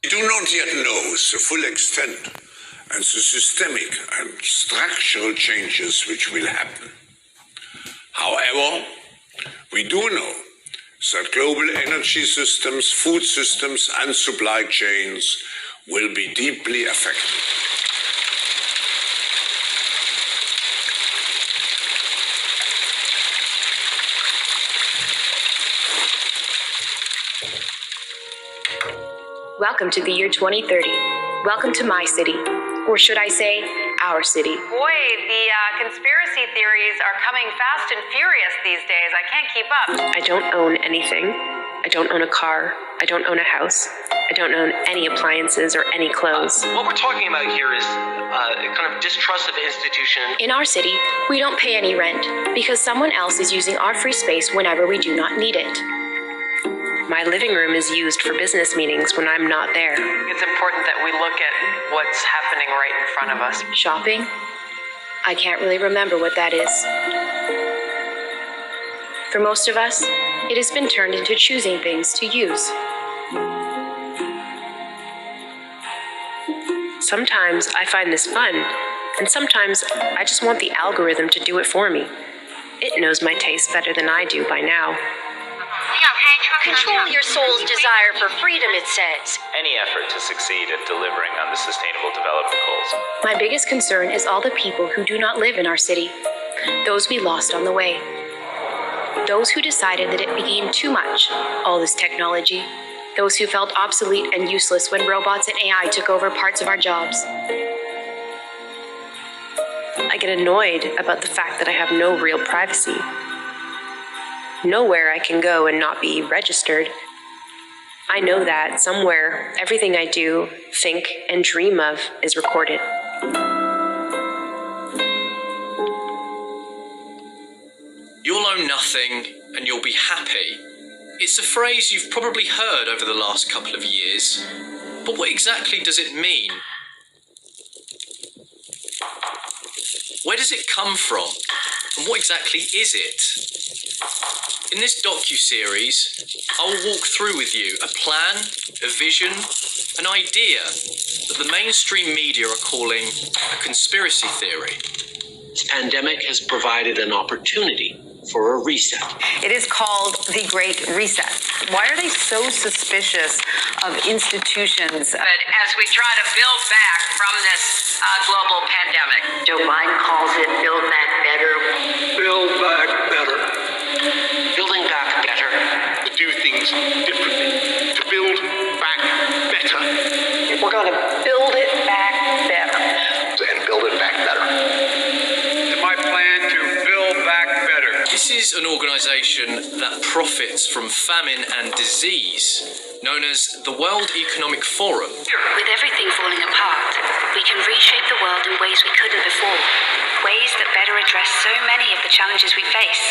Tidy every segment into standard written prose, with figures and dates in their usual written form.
We do not yet know the full extent and the systemic and structural changes which will happen. However, we do know that global energy systems, food systems and supply chains will be deeply affected. Welcome to the year 2030. Welcome to my city, or should I say, our city. Boy, the conspiracy theories are coming fast and furious these days. I can't keep up. I don't own anything. I don't own a car. I don't own a house. I don't own any appliances or any clothes. What we're talking about here is kind of distrust of institution. In our city, we don't pay any rent because someone else is using our free space whenever we do not need it. My living room is used for business meetings when I'm not there. It's important that we look at what's happening right in front of us. Shopping? I can't really remember what that is. For most of us, it has been turned into choosing things to use. Sometimes I find this fun, and sometimes I just want the algorithm to do it for me. It knows my taste better than I do by now. Control your soul's desire for freedom, it says. Any effort to succeed at delivering on the Sustainable Development Goals. My biggest concern is all the people who do not live in our city, those we lost on the way. Those who decided that it became too much, all this technology. Those who felt obsolete and useless when robots and AI took over parts of our jobs. I get annoyed about the fact that I have no real privacy. Nowhere I can go and not be registered. I know that somewhere, everything I do, think, and dream of is recorded. You'll own nothing and you'll be happy. It's a phrase you've probably heard over the last couple of years, but what exactly does it mean? Where does it come from? And what exactly is it? In this docu-series, I'll walk through with you a plan, a vision, an idea that the mainstream media are calling a conspiracy theory. This pandemic has provided an opportunity for a reset. It is called the Great Reset. Why are they so suspicious of institutions? But as we try to build back from this global pandemic, Joe Biden calls it Build Back Better. Build back better. Building back better. To do things differently. To build back better. We're going to build it back better. And build it back better. It's my plan to build back better. This is an organisation that profits from famine and disease, known as the World Economic Forum. With everything falling apart, we can reshape the world in ways we couldn't before, ways that better address so many of the challenges we face.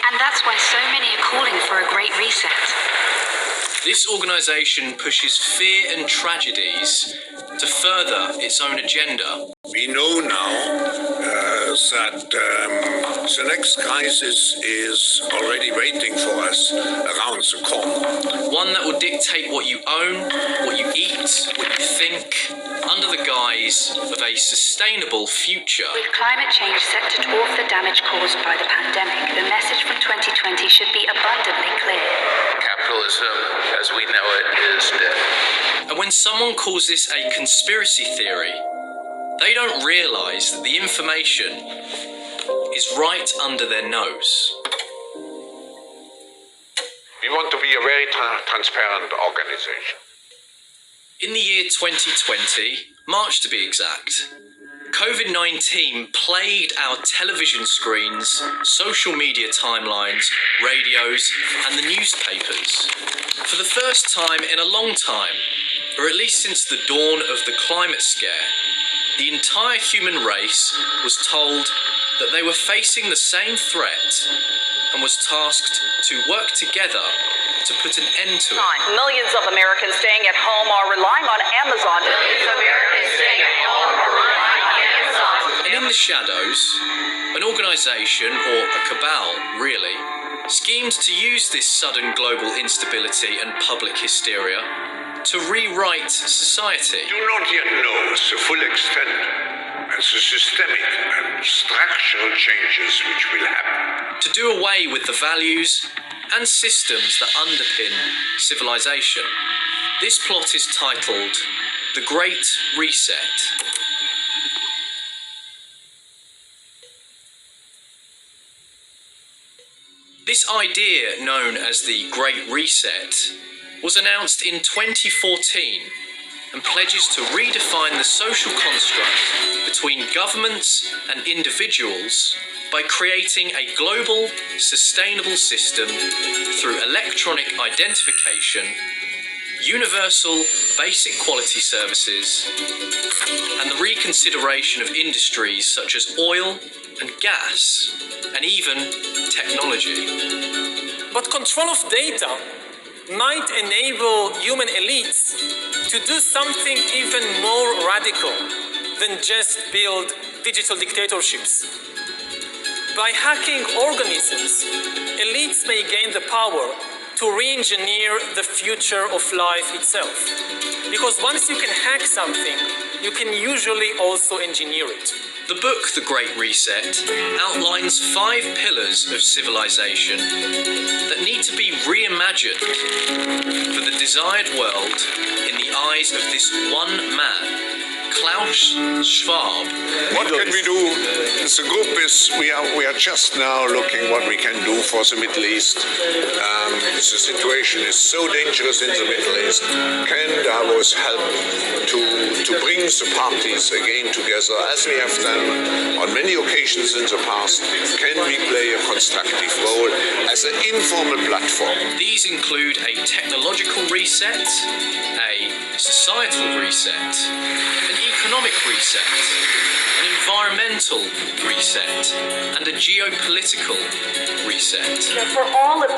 And that's why so many are calling for a great reset. This organisation pushes fear and tragedies to further its own agenda. We know now that the next crisis is already waiting for us around the corner. One that will dictate what you own, what you eat, what you think, under the guise of a sustainable future. With climate change set to dwarf the damage caused by the pandemic, the message from 2020 should be abundantly clear. Capitalism, as we know it, is dead. And when someone calls this a conspiracy theory, they don't realise that the information is right under their nose. We want to be a very transparent organization. In the year 2020, March to be exact, COVID-19 plagued our television screens, social media timelines, radios, and the newspapers. For the first time in a long time, or at least since the dawn of the climate scare, the entire human race was told that they were facing the same threat and was tasked to work together to put an end to it. Millions of Americans staying at home are relying on Amazon. And in the shadows, an organisation, or a cabal really, schemed to use this sudden global instability and public hysteria to rewrite society. Do not yet know the full extent and the systemic and structural changes which will happen. To do away with the values and systems that underpin civilization. This plot is titled The Great Reset. This idea, known as the Great Reset, was announced in 2014 and pledges to redefine the social construct between governments and individuals by creating a global, sustainable system through electronic identification, universal basic quality services, and the reconsideration of industries such as oil and gas, and even technology. But control of data might enable human elites to do something even more radical than just build digital dictatorships. By hacking organisms, elites may gain the power to re-engineer the future of life itself. Because once you can hack something, you can usually also engineer it. The book, The Great Reset, outlines 5 pillars of civilization that need to be reimagined for the desired world in the eyes of this one man, Klaus Schwab. What can we do? The group we are just now looking what we can do for the Middle East. The situation is so dangerous in the Middle East. Can Davos help to bring the parties again together, as we have done on many occasions in the past? Can we play a constructive role as an informal platform? These include a technological reset, a societal reset, an economic reset, an environmental reset, and a geopolitical reset. For all of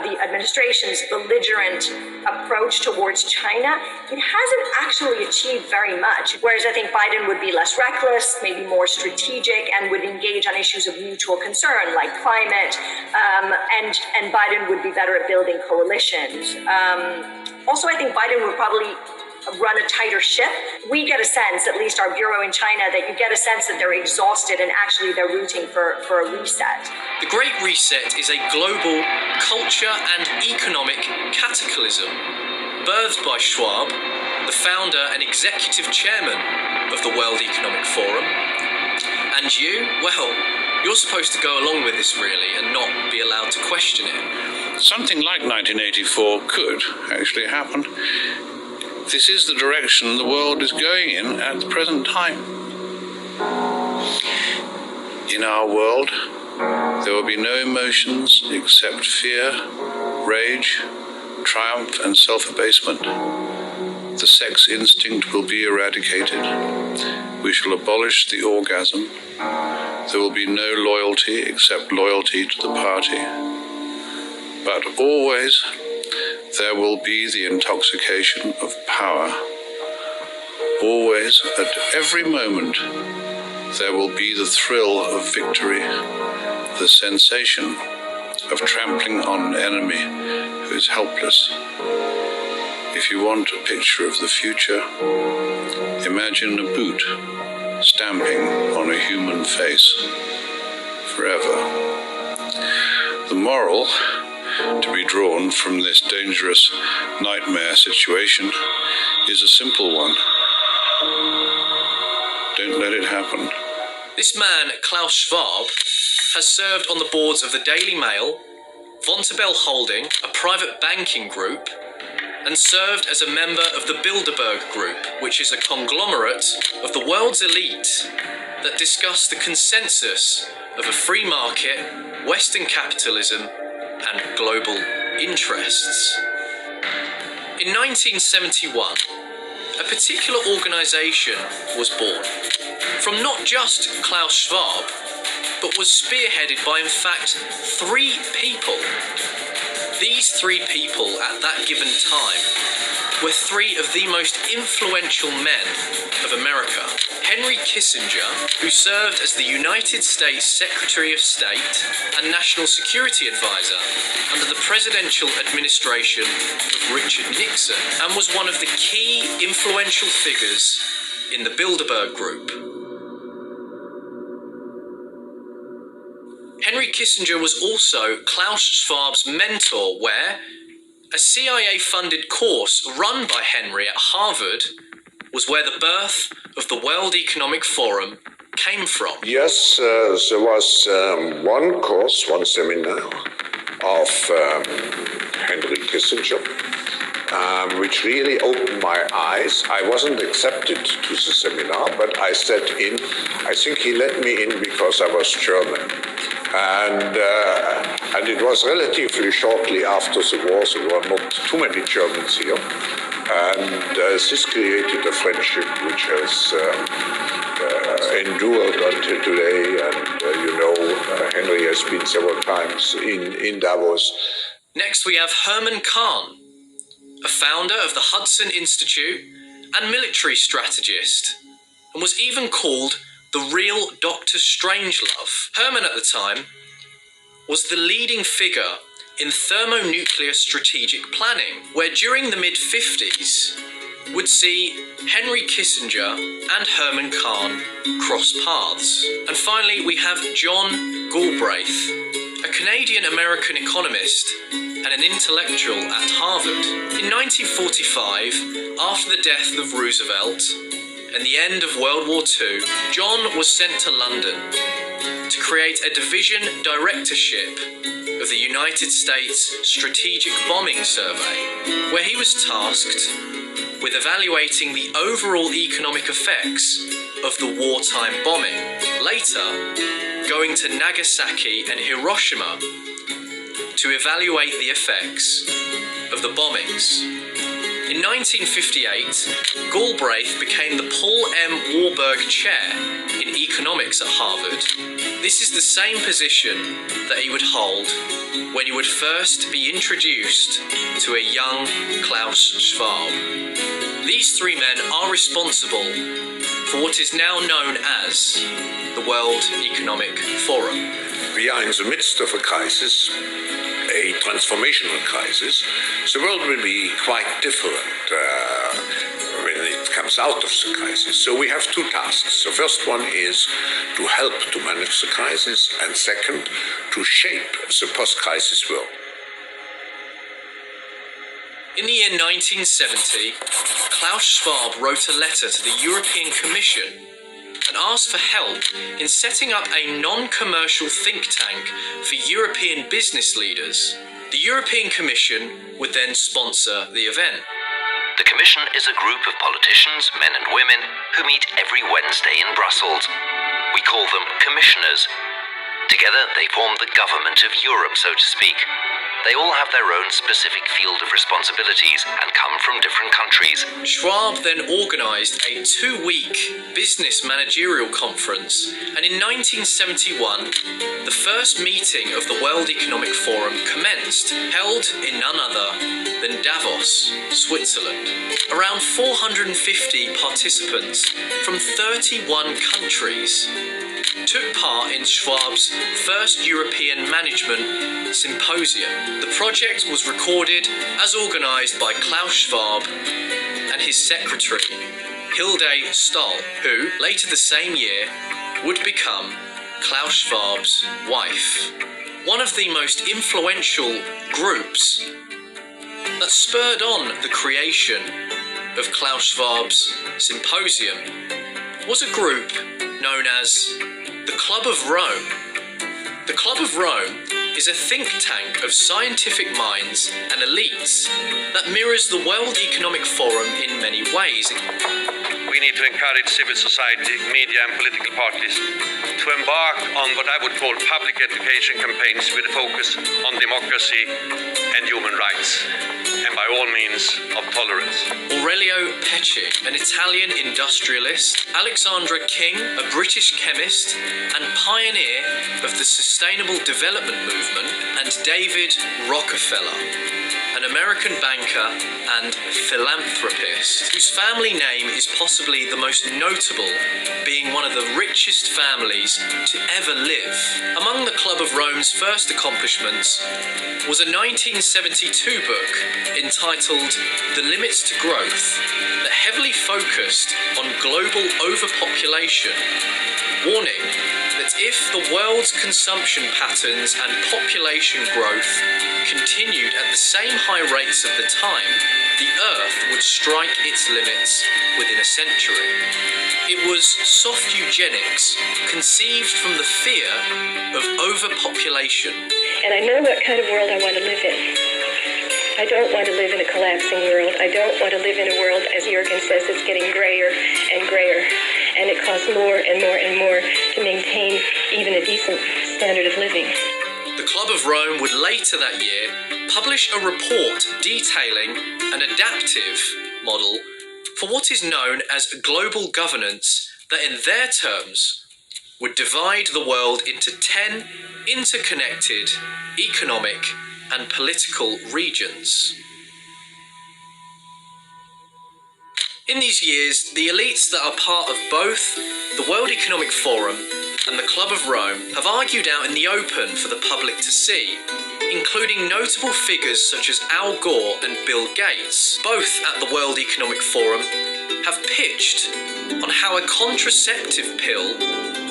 the administration's belligerent approach towards China, it hasn't actually achieved very much. Whereas I think Biden would be less reckless, maybe more strategic, and would engage on issues of mutual concern like climate, and Biden would be better at building coalitions. Also, I think Biden would probably run a tighter ship. We get a sense, at least our bureau in China, that you get a sense that they're exhausted and actually they're rooting for a reset. The Great Reset is a global culture and economic cataclysm birthed by Schwab, the founder and executive chairman of the World Economic Forum. And you, well, you're supposed to go along with this really and not be allowed to question it. Something like 1984 could actually happen. This is the direction the world is going in at the present time. In our world, there will be no emotions except fear, rage, triumph, and self-abasement. The sex instinct will be eradicated. We shall abolish the orgasm. There will be no loyalty except loyalty to the party. But always, there will be the intoxication of power. Always, at every moment, there will be the thrill of victory, the sensation of trampling on an enemy who is helpless. If you want a picture of the future, imagine a boot stamping on a human face forever. The moral to be drawn from this dangerous nightmare situation is a simple one. Don't let it happen. This man, Klaus Schwab, has served on the boards of the Daily Mail, Vontobel Holding, a private banking group, and served as a member of the Bilderberg Group, which is a conglomerate of the world's elite that discuss the consensus of a free market, Western capitalism, and global interests. In 1971, a particular organisation was born from not just Klaus Schwab, but was spearheaded by, in fact, 3 people. These 3 people at that given time were three of the most influential men of America. Henry Kissinger, who served as the United States Secretary of State and National Security Advisor under the presidential administration of Richard Nixon, and was one of the key influential figures in the Bilderberg Group. Henry Kissinger was also Klaus Schwab's mentor, where a CIA-funded course run by Henry at Harvard was where the birth of the World Economic Forum came from. Yes, there was one course, one seminar of Henry Kissinger, which really opened my eyes. I wasn't accepted to the seminar, but I sat in. I think he let me in because I was German. And it was relatively shortly after the war. There were not too many Germans here. And this created a friendship which has endured until today. And, Henry has been several times in Davos. Next, we have Herman Kahn, a founder of the Hudson Institute and military strategist, and was even called the real Dr. Strangelove. Herman at the time was the leading figure in thermonuclear strategic planning, where during the mid-50s would see Henry Kissinger and Herman Kahn cross paths. And finally, we have John Galbraith, a Canadian-American economist and an intellectual at Harvard. In 1945, after the death of Roosevelt and the end of World War II, John was sent to London to create a division directorship of the United States Strategic Bombing Survey, where he was tasked with evaluating the overall economic effects of the wartime bombing, later going to Nagasaki and Hiroshima to evaluate the effects of the bombings. In 1958, Galbraith became the Paul M. Warburg Chair in Economics at Harvard. This is the same position that he would hold when he would first be introduced to a young Klaus Schwab. These three men are responsible for what is now known as the World Economic Forum. We are in the midst of a crisis, a transformational crisis. The world will be quite different when it comes out of the crisis. So we have two tasks. The first one is to help to manage the crisis, and second, to shape the post-crisis world. In the year 1970, Klaus Schwab wrote a letter to the European Commission and asked for help in setting up a non-commercial think tank for European business leaders. The European Commission would then sponsor the event. The Commission is a group of politicians, men and women, who meet every Wednesday in Brussels. We call them commissioners. Together, they form the government of Europe, so to speak. They all have their own specific field of responsibilities and come from different countries. Schwab then organised a 2-week business managerial conference, and in 1971, the first meeting of the World Economic Forum commenced, held in none other than Davos, Switzerland. Around 450 participants from 31 countries took part in Schwab's first European Management Symposium. The project was recorded as organised by Klaus Schwab and his secretary, Hilde Stoll, who, later the same year, would become Klaus Schwab's wife. One of the most influential groups that spurred on the creation of Klaus Schwab's symposium was a group known as the Club of Rome. The Club of Rome is a think tank of scientific minds and elites that mirrors the World Economic Forum in many ways. We need to encourage civil society, media and political parties to embark on what I would call public education campaigns with a focus on democracy and human rights. and by all means of tolerance. Aurelio Pecci, an Italian industrialist, Alexandra King, a British chemist and pioneer of the Sustainable Development Movement, and David Rockefeller, an American banker and philanthropist, whose family name is possibly the most notable, being one of the richest families to ever live. Among the Club of Rome's first accomplishments was a 1972 book entitled The Limits to Growth that heavily focused on global overpopulation, warning that if the world's consumption patterns and population growth continued at the same high rates of the time, the Earth would strike its limits within a century. It was soft eugenics conceived from the fear of overpopulation. And I know what kind of world I want to live in. I don't want to live in a collapsing world. I don't want to live in a world, as Jürgen says, that's getting grayer and grayer. And it costs more and more and more to maintain even a decent standard of living. The Club of Rome would later that year publish a report detailing an adaptive model for what is known as global governance that in their terms would divide the world into 10 interconnected economic and political regions. In these years, the elites that are part of both the World Economic Forum and the Club of Rome have argued out in the open for the public to see, including notable figures such as Al Gore and Bill Gates, both at the World Economic Forum, have pitched on how a contraceptive pill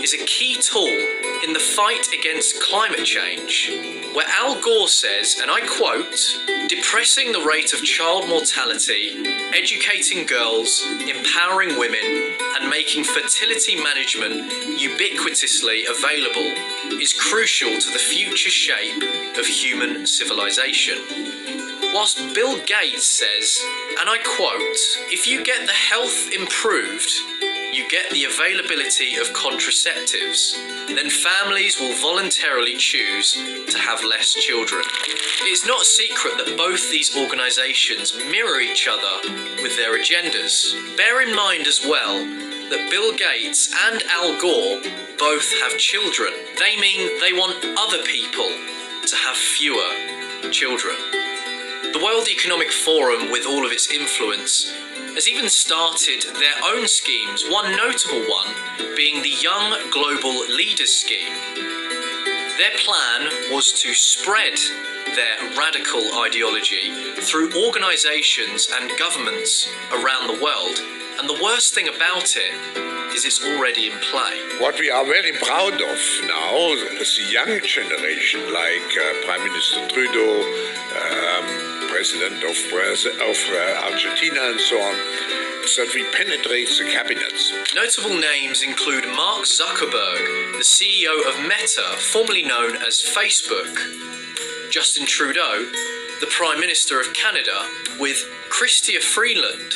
is a key tool in the fight against climate change, where Al Gore says, and I quote, "Depressing the rate of child mortality, educating girls, empowering women, and making fertility management ubiquitously available is crucial to the future shape of human civilization." Whilst Bill Gates says, and I quote, "If you get the health improved, you get the availability of contraceptives, then families will voluntarily choose to have less children." It's not a secret that both these organisations mirror each other with their agendas. Bear in mind as well that Bill Gates and Al Gore both have children. They mean they want other people to have fewer children. The World Economic Forum, with all of its influence, has even started their own schemes, one notable one being the Young Global Leaders Scheme. Their plan was to spread their radical ideology through organisations and governments around the world, and the worst thing about it is it's already in play. What we are very proud of now is the young generation, like Prime Minister Trudeau, President of Argentina and so on, is that we penetrate the cabinets. Notable names include Mark Zuckerberg, the CEO of Meta, formerly known as Facebook, Justin Trudeau, the Prime Minister of Canada, with Chrystia Freeland,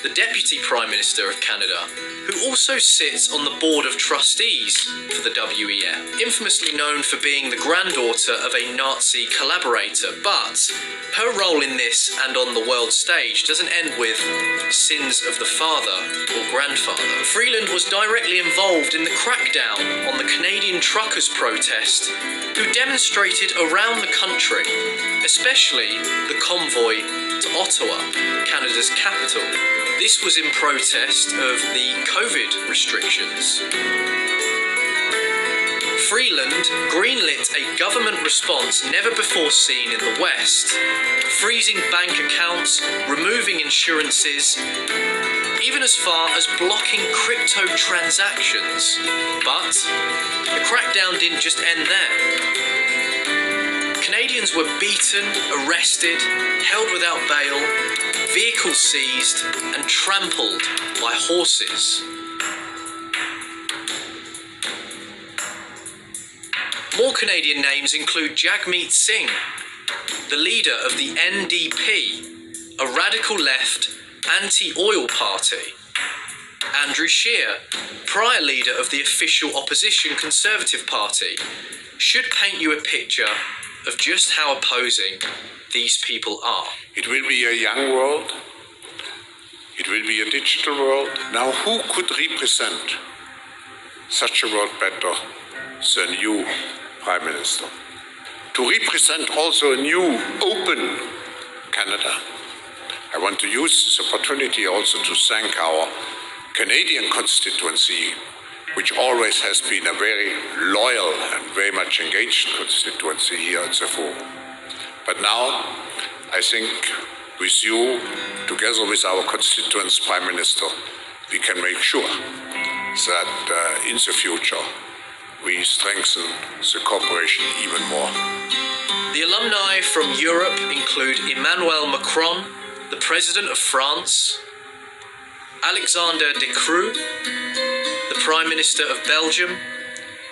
the Deputy Prime Minister of Canada, who also sits on the Board of Trustees for the WEF, infamously known for being the granddaughter of a Nazi collaborator, but her role in this and on the world stage doesn't end with sins of the father or grandfather. Freeland was directly involved in the crackdown on the Canadian truckers' protest, who demonstrated around the country, especially the convoy to Ottawa, Canada's capital. This was in protest of the COVID restrictions. Freeland greenlit a government response never before seen in the West, freezing bank accounts, removing insurances, even as far as blocking crypto transactions. But the crackdown didn't just end there. Canadians were beaten, arrested, held without bail, vehicles seized, and trampled by horses. More Canadian names include Jagmeet Singh, the leader of the NDP, a radical left anti-oil party. Andrew Scheer, prior leader of the official opposition Conservative Party, should paint you a picture of just how opposing these people are. It will be a young world. It will be a digital world. Now, who could represent such a world better than you, Prime Minister? To represent also a new, open Canada. I want to use this opportunity also to thank our Canadian constituency, which always has been a very loyal and very much engaged constituency here at the Forum. But now, I think with you, together with our constituents, Prime Minister, we can make sure that in the future we strengthen the cooperation even more. The alumni from Europe include Emmanuel Macron, the President of France, Alexander De Croo, the Prime Minister of Belgium,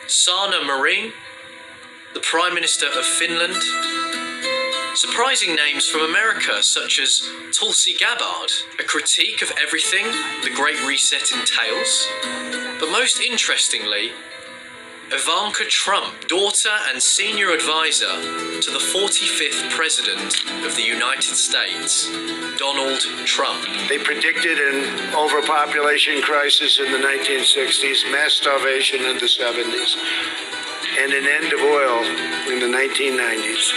Sanna Marin, the Prime Minister of Finland. Surprising names from America, such as Tulsi Gabbard, a critique of everything the Great Reset entails. But most interestingly, Ivanka Trump, daughter and senior advisor to the 45th President of the United States, Donald Trump. They predicted an overpopulation crisis in the 1960s, mass starvation in the 70s, and an end of oil in the 1990s.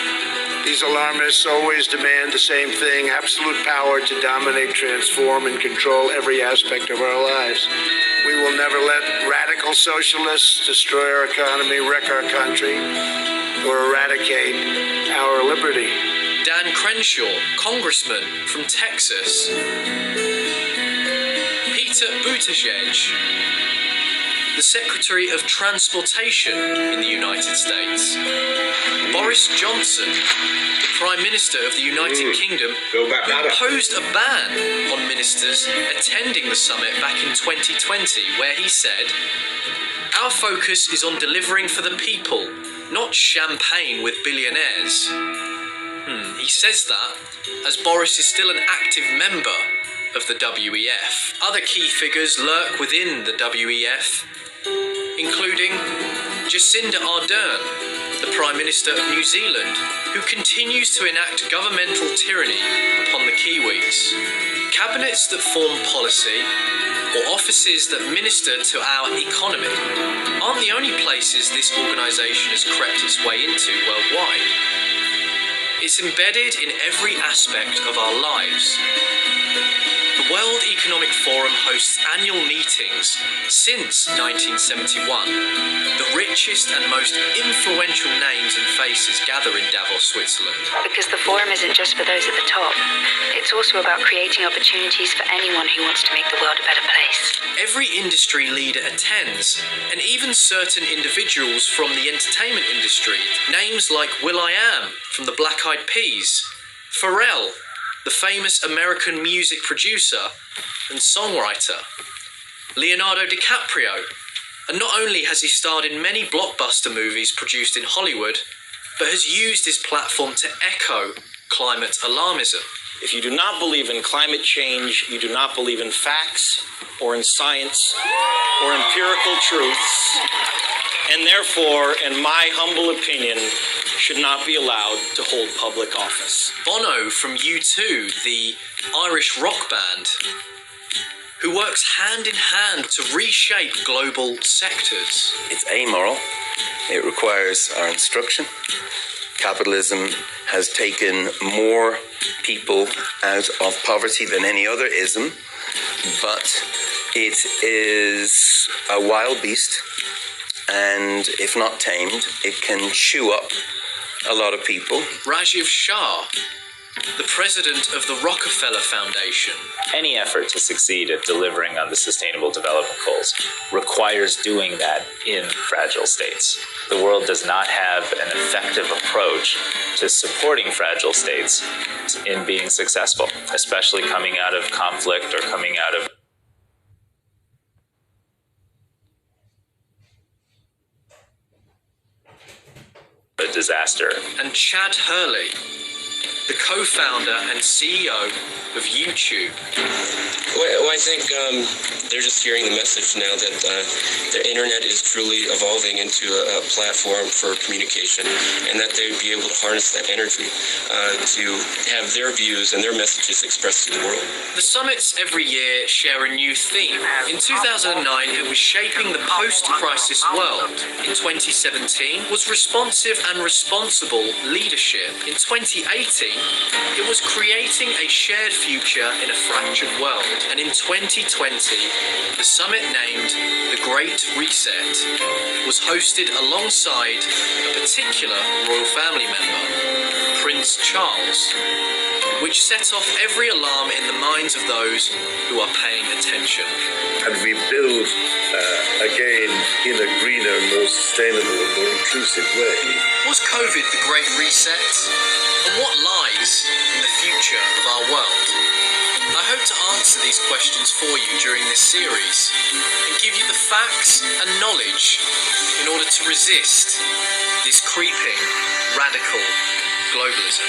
These alarmists always demand the same thing: absolute power to dominate, transform, and control every aspect of our lives. We will never let radical socialists destroy our economy, wreck our country, or eradicate our liberty. Dan Crenshaw, congressman from Texas. Peter Buttigieg, the Secretary of Transportation in the United States. Boris Johnson, the Prime Minister of the United Kingdom, who imposed a ban on ministers attending the summit back in 2020, where he said, "Our focus is on delivering for the people, not champagne with billionaires." He says that as Boris is still an active member of the WEF. Other key figures lurk within the WEF, including Jacinda Ardern, the Prime Minister of New Zealand, who continues to enact governmental tyranny upon the Kiwis. Cabinets that form policy, or offices that minister to our economy, aren't the only places this organisation has crept its way into worldwide. It's embedded in every aspect of our lives. The World Economic Forum hosts annual meetings since 1971. The richest and most influential names and faces gather in Davos, Switzerland. Because the forum isn't just for those at the top. It's also about creating opportunities for anyone who wants to make the world a better place. Every industry leader attends, and even certain individuals from the entertainment industry. Names like will.i.am from the Black Eyed Peas, Pharrell, the famous American music producer and songwriter, Leonardo DiCaprio. And not only has he starred in many blockbuster movies produced in Hollywood, but has used his platform to echo climate alarmism. If you do not believe in climate change, you do not believe in facts or in science or empirical truths, and therefore, in my humble opinion, should not be allowed to hold public office. Bono from U2, the Irish rock band, who works hand in hand to reshape global sectors. It's amoral. It requires our instruction. Capitalism has taken more people out of poverty than any other ism, but it is a wild beast, and if not tamed, it can chew up a lot of people. Rajiv Shah, the president of the Rockefeller Foundation. Any effort to succeed at delivering on the Sustainable Development Goals requires doing that in fragile states. The world does not have an effective approach to supporting fragile states in being successful, especially coming out of conflict or coming out of a disaster. And Chad Hurley, the co-founder and CEO of YouTube. Well, I think they're just hearing the message now that the internet is truly evolving into a platform for communication, and that they would be able to harness that energy to have their views and their messages expressed to the world. The summits every year share a new theme. In 2009, it was shaping the post-crisis world. In 2017 was responsive and responsible leadership. In 2018, it was creating a shared future in a fractured world. And in 2020, the summit named The Great Reset was hosted alongside a particular royal family member, Prince Charles, which set off every alarm in the minds of those who are paying attention. And we build again in a greener, more sustainable, more inclusive way. Was COVID the Great Reset? And what lies in the future of our world? I hope to answer these questions for you during this series and give you the facts and knowledge in order to resist this creeping, radical globalism.